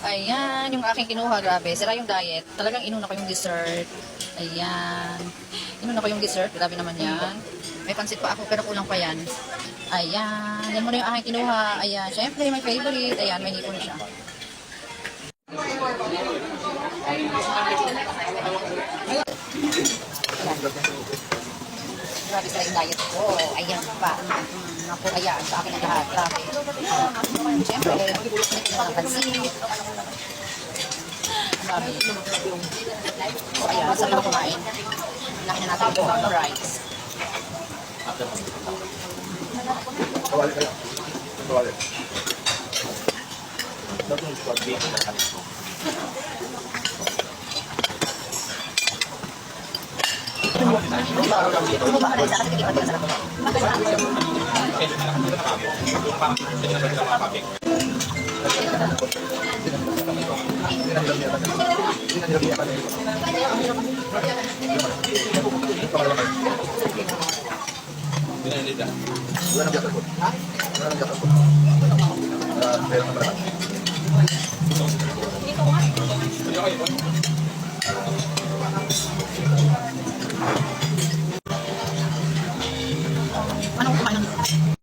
Ayan, yung aking kinuha, grabe. Sira yung diet. Talagang inuna ko yung dessert. Ayan. Inuna ko yung dessert. Grabe naman yan. May pansit pa ako, pero kulang pa yan. Ayan. Yan muna yung aking kinuha. Ayan. Siyempre, my favorite. Ayan, may hipon siya. Grabe sila yung diet ko. Ayan pa. Naku, ayan. Sa akin ang lahat. Grabe. Siyempre, hindi ko napansin. Grabe. So, ayan. Masarap na kumain. Laki na natin yung rice. Kawali kayo. Kawali. Wala nang gatas po.